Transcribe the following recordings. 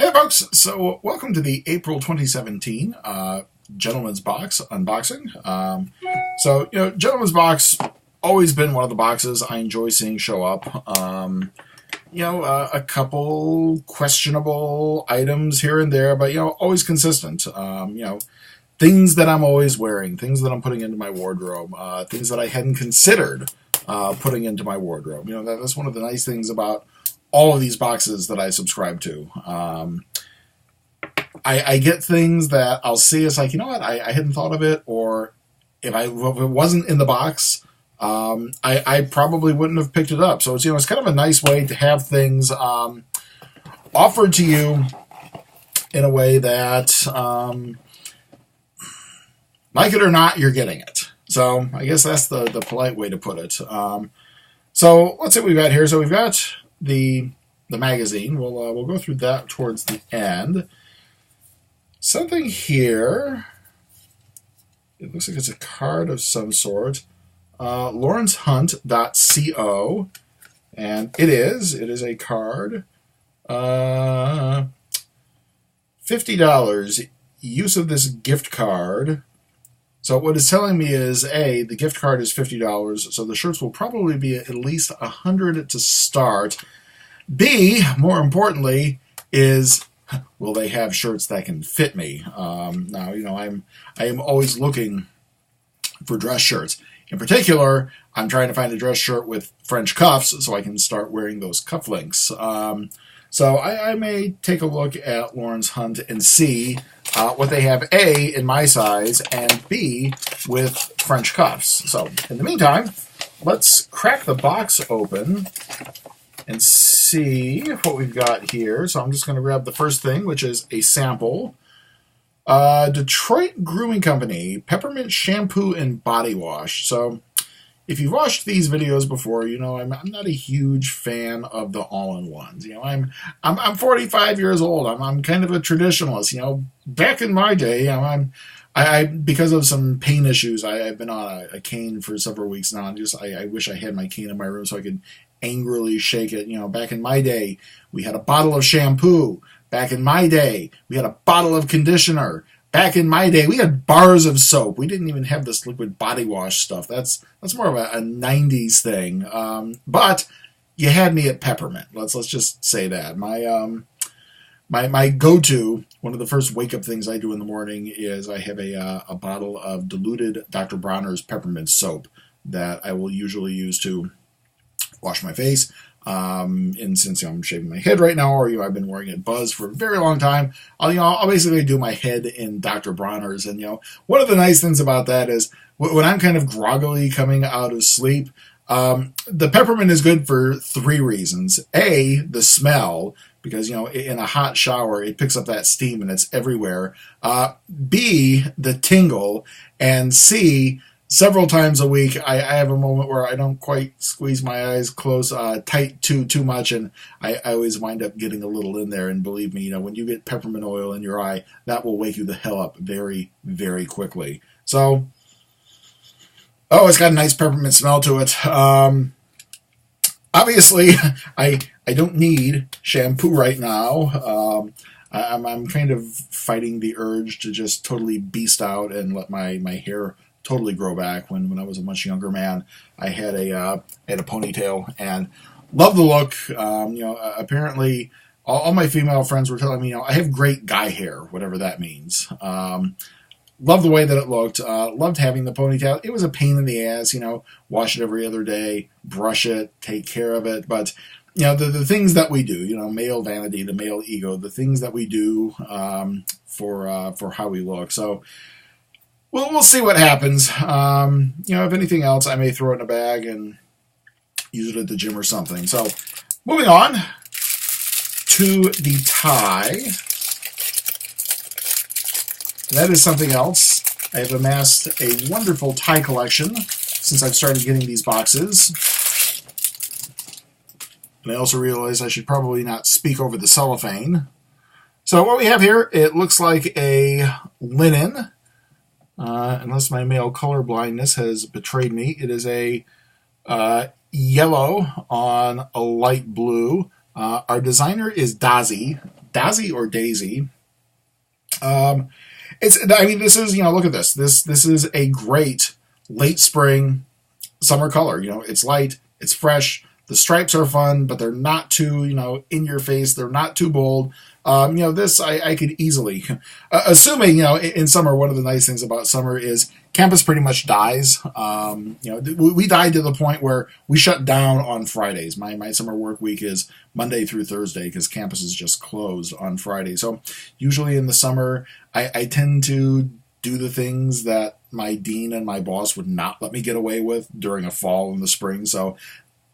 Hey folks, so welcome to the April 2017 Gentleman's Box unboxing. Gentleman's Box always been one of the boxes I enjoy seeing show up. A couple questionable items here and there, but always consistent. Things that I'm always wearing, things that I'm putting into my wardrobe, things that I hadn't considered putting into my wardrobe. That's one of the nice things about all of these boxes that I subscribe to. I get things that I'll see as like, I hadn't thought of it, or if it wasn't in the box, I probably wouldn't have picked it up. So it's kind of a nice way to have things offered to you in a way that, like it or not, you're getting it. So I guess that's the polite way to put it. So let's see what we've got here. So we've got the magazine. We'll go through that towards the end. Something here. It looks like it's a card of some sort. LawrenceHunt.co, and it is a card. $50 use of this gift card. So what it's telling me is A, the gift card is $50, so the shirts will probably be at least $100 to start. B, more importantly, is will they have shirts that can fit me? I am always looking for dress shirts. In particular, I'm trying to find a dress shirt with French cuffs so I can start wearing those cufflinks. So I may take a look at Lawrence Hunt and see what they have, A, in my size, and B, with French cuffs. So in the meantime, let's crack the box open and see what we've got here. So I'm just going to grab the first thing, which is a sample. Detroit Grooming Company, Peppermint Shampoo and Body Wash. So if you've watched these videos before, I'm not a huge fan of the all-in-ones. I'm 45 years old. I'm kind of a traditionalist. Back in my day, I because of some pain issues, I've been on a cane for several weeks now. And I wish I had my cane in my room so I could angrily shake it. Back in my day, we had a bottle of shampoo. Back in my day, we had a bottle of conditioner. Back in my day, we had bars of soap. We didn't even have this liquid body wash stuff. That's more of a 90s thing. But you had me at peppermint. Let's just say that. My go-to, one of the first wake-up things I do in the morning is I have a bottle of diluted Dr. Bronner's peppermint soap that I will usually use to wash my face. And since I'm shaving my head right now, or I've been wearing it Buzz for a very long time, I'll basically do my head in Dr. Bronner's. And one of the nice things about that is when I'm kind of groggily coming out of sleep, the peppermint is good for three reasons. A, the smell, because in a hot shower it picks up that steam and it's everywhere. B, the tingle, and C, several times a week, I have a moment where I don't quite squeeze my eyes close tight too much, and I always wind up getting a little in there. And believe me, when you get peppermint oil in your eye, that will wake you the hell up very, very quickly. So, it's got a nice peppermint smell to it. Obviously, I don't need shampoo right now. I'm kind of fighting the urge to just totally beast out and let my hair totally grow back. When I was a much younger man, I had a ponytail and loved the look. Apparently all my female friends were telling me, I have great guy hair, whatever that means. Loved the way that it looked. Loved having the ponytail. It was a pain in the ass, wash it every other day, brush it, take care of it. But the things that we do, male vanity, the male ego, the things that we do for how we look. So we'll see what happens. If anything else, I may throw it in a bag and use it at the gym or something. So, moving on to the tie. That is something else. I have amassed a wonderful tie collection since I've started getting these boxes. And I also realized I should probably not speak over the cellophane. So what we have here, it looks like a linen. Unless my male color blindness has betrayed me, it is a yellow on a light blue. Our designer is Dazi, Daisy or Daisy. I mean, this is, look at this. This is a great late spring summer color. It's light, it's fresh. The stripes are fun, but they're not too, in your face. They're not too bold. This I could easily, assuming, in summer, one of the nice things about summer is campus pretty much dies. We died to the point where we shut down on Fridays. My summer work week is Monday through Thursday because campus is just closed on Friday. So usually in the summer, I tend to do the things that my dean and my boss would not let me get away with during a fall and the spring. So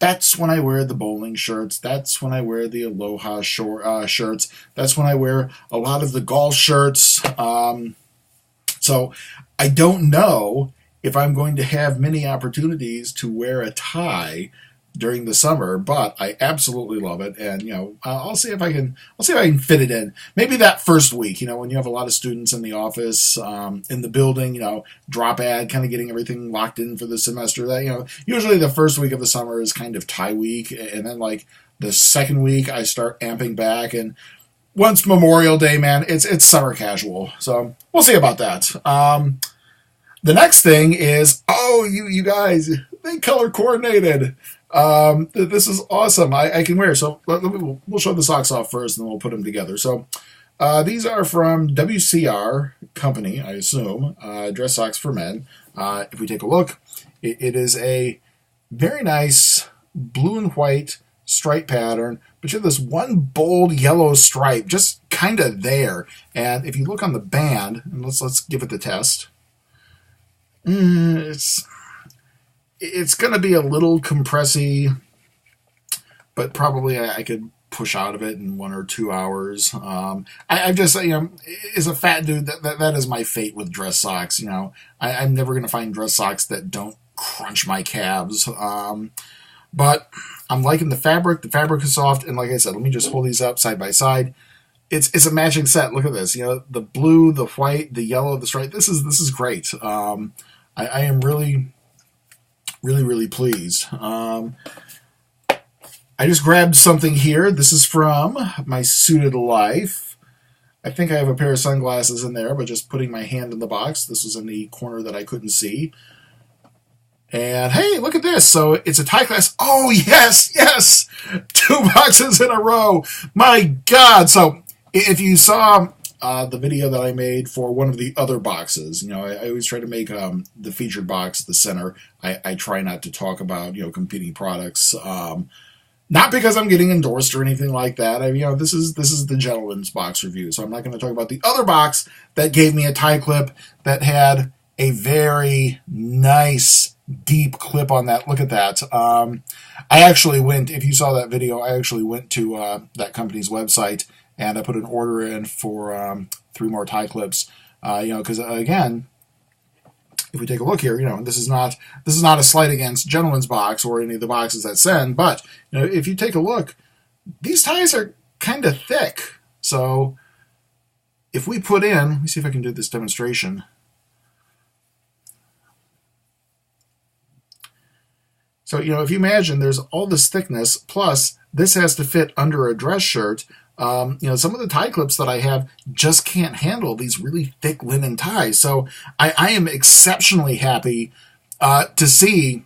that's when I wear the bowling shirts. That's when I wear the Aloha shirts. That's when I wear a lot of the golf shirts. So I don't know if I'm going to have many opportunities to wear a tie during the summer, but I absolutely love it. And, I'll see if I can fit it in. Maybe that first week, when you have a lot of students in the office, in the building, drop ad, kind of getting everything locked in for the semester. That, usually the first week of the summer is kind of tie week. And then like the second week, I start amping back. And once Memorial Day, man, it's summer casual. So we'll see about that. The next thing is, you guys, they color coordinated. This is awesome. I can wear. So we'll show the socks off first, and then we'll put them together. So these are from WCR Company, I assume. Dress socks for men. If we take a look, it is a very nice blue and white stripe pattern, but you have this one bold yellow stripe just kind of there. And if you look on the band, and let's give it the test. It's going to be a little compressy, but probably I could push out of it in 1 or 2 hours. I'm just, as a fat dude, that is my fate with dress socks. I'm never going to find dress socks that don't crunch my calves. But I'm liking the fabric. The fabric is soft, and like I said, let me just hold these up side by side. It's a matching set. Look at this. The blue, the white, the yellow, the stripe. This is great. I am really, really, really pleased. I just grabbed something here. This is from My Suited Life. I think I have a pair of sunglasses in there, but just putting my hand in the box. This was in the corner that I couldn't see. And hey, look at this. So it's a tie class. Oh, yes. 2 boxes in a row. My God. So if you saw the video that I made for one of the other boxes, I always try to make the featured box the center. I try not to talk about, competing products. Not because I'm getting endorsed or anything like that. This is the gentleman's box review, so I'm not going to talk about the other box that gave me a tie clip that had a very nice deep clip on that. Look at that. I actually went, if you saw that video, I actually went to that company's website and I put an order in for 3 more tie clips. Because again, if we take a look here, this is not a slight against Gentleman's Box or any of the boxes that send, but if you take a look, these ties are kind of thick. So if we put in, let me see if I can do this demonstration. So, if you imagine there's all this thickness, plus this has to fit under a dress shirt. Some of the tie clips that I have just can't handle these really thick linen ties. So I am exceptionally happy to see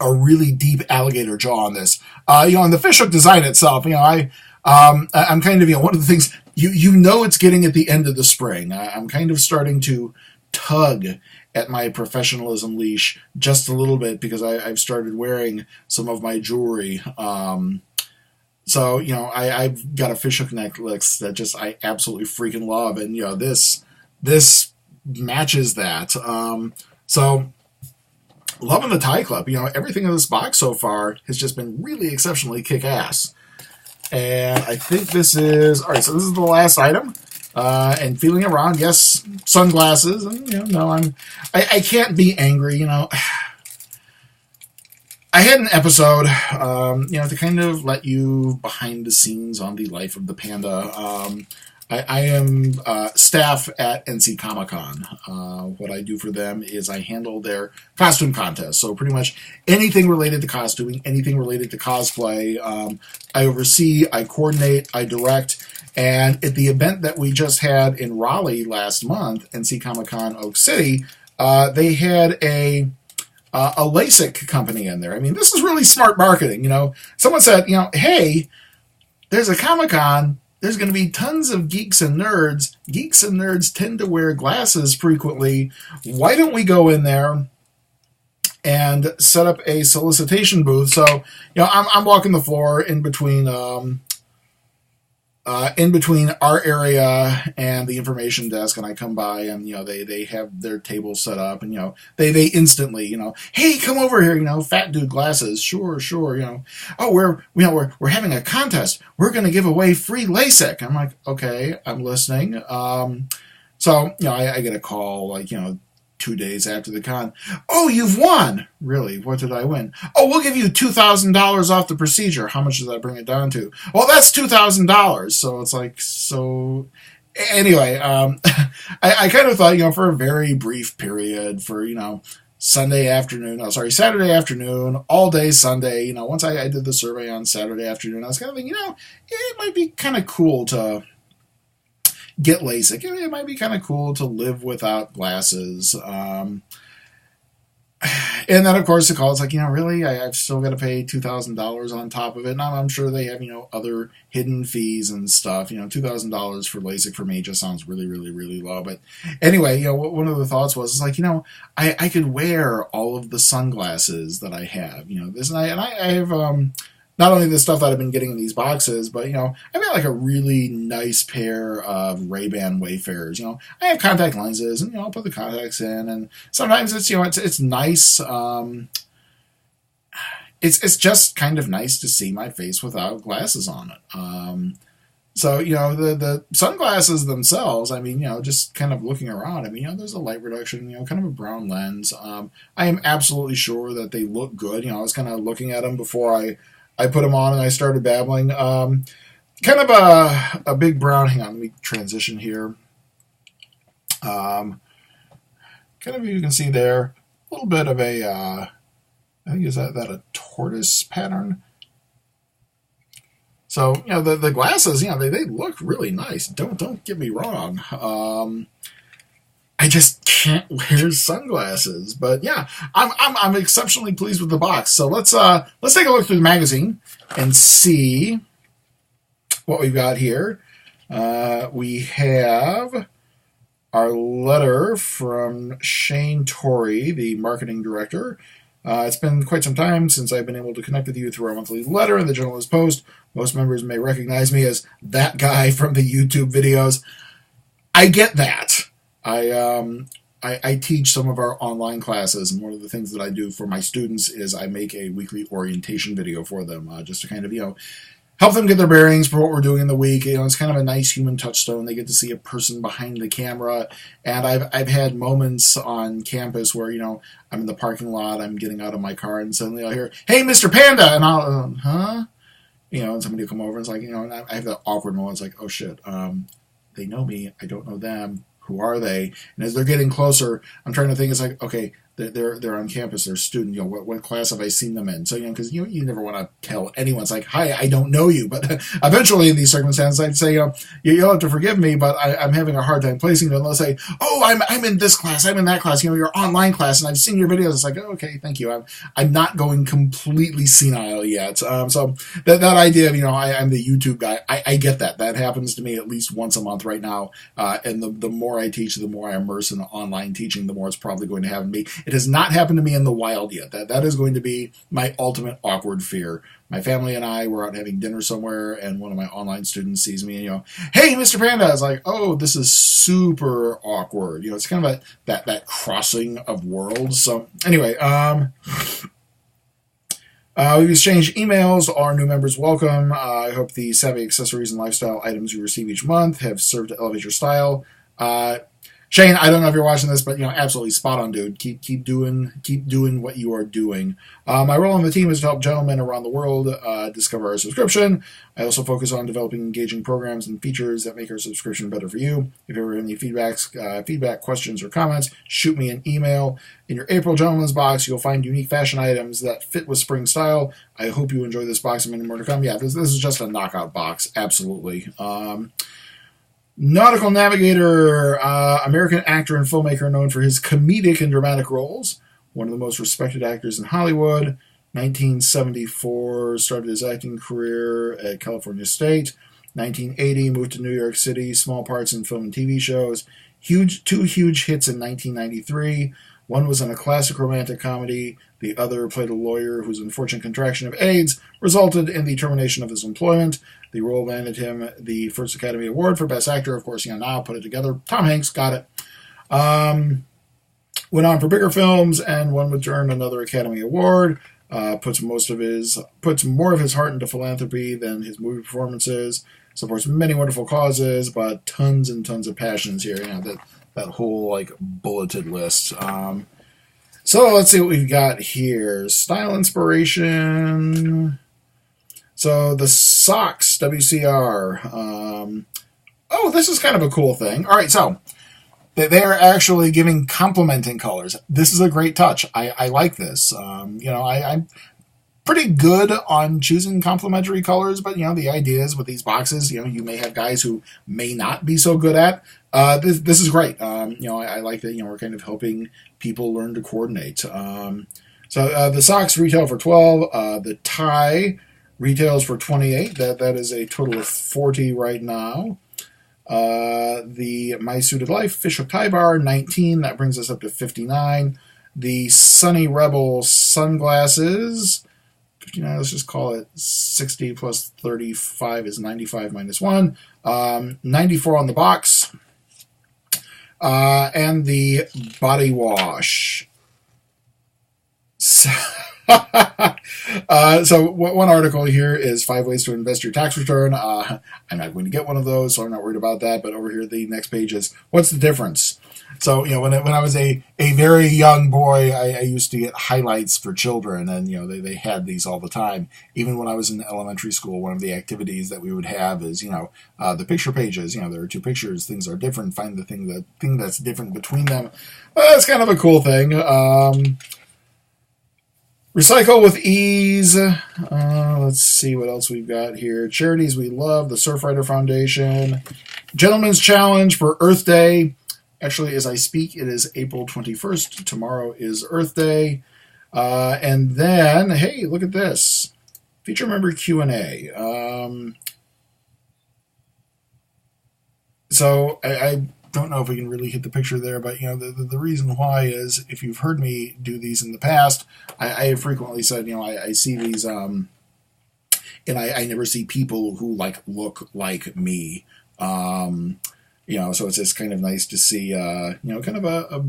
a really deep alligator jaw on this. And the fishhook design itself, I'm kind of, one of the things, it's getting at the end of the spring. I'm kind of starting to tug at my professionalism leash just a little bit because I've started wearing some of my jewelry. So, I've got a fishhook necklace that just I absolutely freaking love. And, this matches that. So, loving the tie clip. Everything in this box so far has just been really exceptionally kick-ass. And I think this is... All right, so this is the last item. And feeling around, yes, sunglasses. And, I can't be angry, I had an episode, to kind of let you behind the scenes on the life of the panda. I am staff at NC Comic-Con. What I do for them is I handle their costume contests. So pretty much anything related to costuming, anything related to cosplay, I oversee, I coordinate, I direct, And at the event that we just had in Raleigh last month, NC Comic Con Oak City, they had a LASIK company in there. I mean, this is really smart marketing. Someone said, hey, there's a Comic Con. There's going to be tons of geeks and nerds. Geeks and nerds tend to wear glasses frequently. Why don't we go in there and set up a solicitation booth? So, I'm walking the floor in between our area and the information desk, and I come by, and they have their table set up, and they instantly, hey, come over here, fat dude glasses, sure, oh, we're having a contest, we're going to give away free LASIK. I'm like, okay, I'm listening. So I get a call like 2 days after the con. Oh, you've won! Really? What did I win? Oh, we'll give you $2,000 off the procedure. How much does that bring it down to? Well, that's $2,000. So it's like, so anyway, I kind of thought, for a very brief period, for, Saturday afternoon, all day Sunday, once I did the survey on Saturday afternoon, I was kind of thinking, it might be kind of cool to get LASIK. It might be kind of cool to live without glasses. And then, of course, the call is like, really? I've still got to pay $2,000 on top of it. And I'm sure they have, other hidden fees and stuff. $2,000 for LASIK for me just sounds really, really, really low. But anyway, one of the thoughts was, like, I could wear all of the sunglasses that I have. This, and I have not only the stuff that I've been getting in these boxes, but, I've got like a really nice pair of Ray-Ban Wayfarers. I have contact lenses, and, I'll put the contacts in, and sometimes it's, it's nice. It's just kind of nice to see my face without glasses on it. So, the sunglasses themselves, I mean, just kind of looking around, I mean, there's a light reduction, kind of a brown lens. I am absolutely sure that they look good. I was kind of looking at them before I put them on and I started babbling. Kind of a big brown, hang on, let me transition here. Kind of, you can see there, a little bit of a, I think, is that a tortoise pattern? So, the glasses, they look really nice. Don't get me wrong. I just can't wear sunglasses, but yeah, I'm exceptionally pleased with the box. So let's take a look through the magazine and see what we've got here. We have our letter from Shane Torrey, the marketing director. It's been quite some time since I've been able to connect with you through our monthly letter and the Journalist Post. Most members may recognize me as that guy from the YouTube videos. I get that. I teach some of our online classes, and one of the things that I do for my students is I make a weekly orientation video for them, just to kind of, help them get their bearings for what we're doing in the week. It's kind of a nice human touchstone. They get to see a person behind the camera, and I've had moments on campus where, I'm in the parking lot, I'm getting out of my car, and suddenly I'll hear, "Hey, Mr. Panda," and I'll, huh? And somebody will come over, and it's like, and I have that awkward moment. It's like, oh shit, they know me, I don't know them. Who are they? And as they're getting closer, I'm trying to think. It's like, okay, they're on campus. They're a student. What class have I seen them in? So because you never want to tell anyone. It's like, hi, I don't know you. But eventually, in these circumstances, I'd say, you'll have to forgive me, but I'm having a hard time placing you. And they'll say, oh, I'm in this class. I'm in that class. Your online class, and I've seen your videos. It's like, oh, okay, thank you. I'm not going completely senile yet. So that idea of I'm the YouTube guy. I get that. That happens to me at least once a month right now. And the more I teach, the more I immerse in online teaching, the more it's probably going to happen to me. It has not happened to me in the wild yet. That is going to be my ultimate awkward fear. My family and I were out having dinner somewhere, and one of my online students sees me and, hey, Mr. Panda. I was like, oh, this is super awkward. It's kind of that crossing of worlds. So anyway, we've exchanged emails. Our new members welcome. I hope the savvy accessories and lifestyle items you receive each month have served to elevate your style. Shane, I don't know if you're watching this, but absolutely spot on, dude. Keep doing what you are doing. My role on the team is to help gentlemen around the world discover our subscription. I also focus on developing engaging programs and features that make our subscription better for you. If you ever have any feedback, questions, or comments, shoot me an email. In your April Gentleman's Box, you'll find unique fashion items that fit with spring style. I hope you enjoy this box and many more to come. Yeah, this is just a knockout box, absolutely. Nautical Navigator, American actor and filmmaker known for his comedic and dramatic roles. One of the most respected actors in Hollywood. 1974, started his acting career at California State. 1980, moved to New York City, small parts in film and TV shows. Two huge hits in 1993. One was in a classic romantic comedy. The other played a lawyer whose unfortunate contraction of AIDS resulted in the termination of his employment. The role landed him the first Academy Award for Best Actor. Of course, now put it together. Tom Hanks got it. Went on for bigger films and one would earn another Academy Award. Puts more of his heart into philanthropy than his movie performances. Supports many wonderful causes, but tons and tons of passions here. That whole bulleted list. So let's see what we've got here. Style inspiration. So the socks, WCR. Oh, this is kind of a cool thing. All right, so they are actually giving complementing colors. This is a great touch. I like this. I'm pretty good on choosing complementary colors, but the idea is with these boxes, you may have guys who may not be so good at. This is great. I like that. We're kind of helping people learn to coordinate. So the socks retail for $12. The tie retails for $28. That is a total of $40 right now. The My Suited Life Fishhook tie bar, $19. That brings us up to $59. The Sunny Rebel sunglasses, $59. Let's just call it 60 plus 35 is 95 minus 1. $94 on the box. And the body wash. So one article here is 5 ways to invest your tax return. I'm not going to get one of those, so I'm not worried about that. But over here, the next page is, what's the difference? So, when I was a very young boy, I used to get highlights for children, and, they had these all the time. Even when I was in elementary school, one of the activities that we would have is, the picture pages. There are 2 pictures, things are different, find the thing that's different between them. That's kind of a cool thing. Recycle with ease. Let's see what else we've got here. Charities we love, the Surfrider Foundation. Gentleman's Challenge for Earth Day. Actually, as I speak, it is April 21st. Tomorrow is Earth Day. And then, hey, look at this. Feature member Q&A. So I don't know if we can really hit the picture there, but the reason why is, if you've heard me do these in the past, I have frequently said, I see these, and I never see people who look like me. So it's just kind of nice to see, kind of a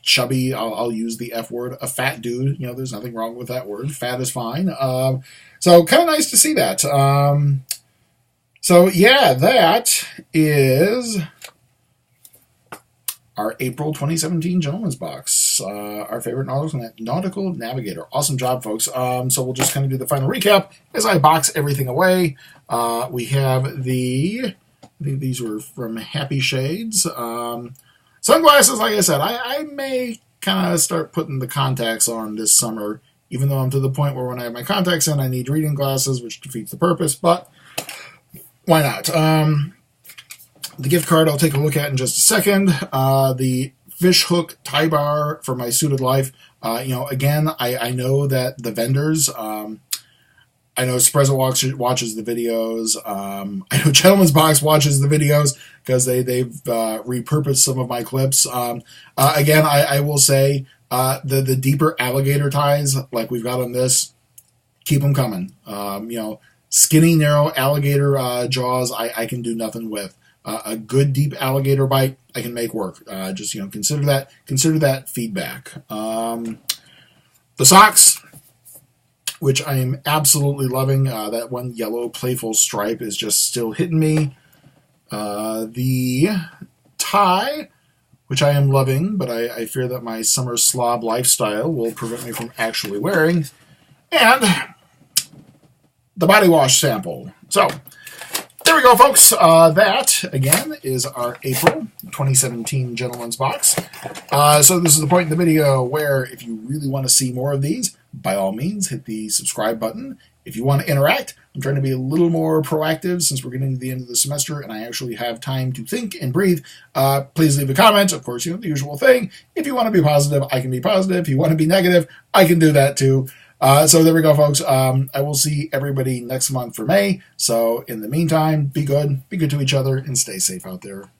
chubby, I'll use the F word, a fat dude. There's nothing wrong with that word. Fat is fine. So kind of nice to see that. So yeah, that is our April 2017 Gentleman's Box, our favorite nautical navigator. Awesome job, folks. So we'll just kind of do the final recap as I box everything away. We have I think these were from Happy Shades. Sunglasses, like I said, I may kind of start putting the contacts on this summer, even though I'm to the point where when I have my contacts in, I need reading glasses, which defeats the purpose, but why not? The gift card I'll take a look at in just a second. The Fishhook tie bar for My Suited Life. Again, I know that the vendors, I know Sprezza watches the videos. I know Gentleman's Box watches the videos because they've repurposed some of my clips. Again, I will say the deeper alligator ties like we've got on this, keep them coming. Skinny, narrow alligator jaws, I can do nothing with. A good deep alligator bite, I can make work. Just consider that feedback. The socks, which I am absolutely loving. That one yellow playful stripe is just still hitting me. The tie, which I am loving, but I fear that my summer slob lifestyle will prevent me from actually wearing, and the body wash sample. So there we go, folks. That, again, is our April 2017 Gentleman's Box. So this is the point in the video where if you really want to see more of these, by all means, hit the subscribe button. If you want to interact, I'm trying to be a little more proactive since we're getting to the end of the semester and I actually have time to think and breathe. Please leave a comment. Of course, the usual thing. If you want to be positive, I can be positive. If you want to be negative, I can do that too. So there we go, folks. I will see everybody next month for May. So in the meantime, be good to each other, and stay safe out there.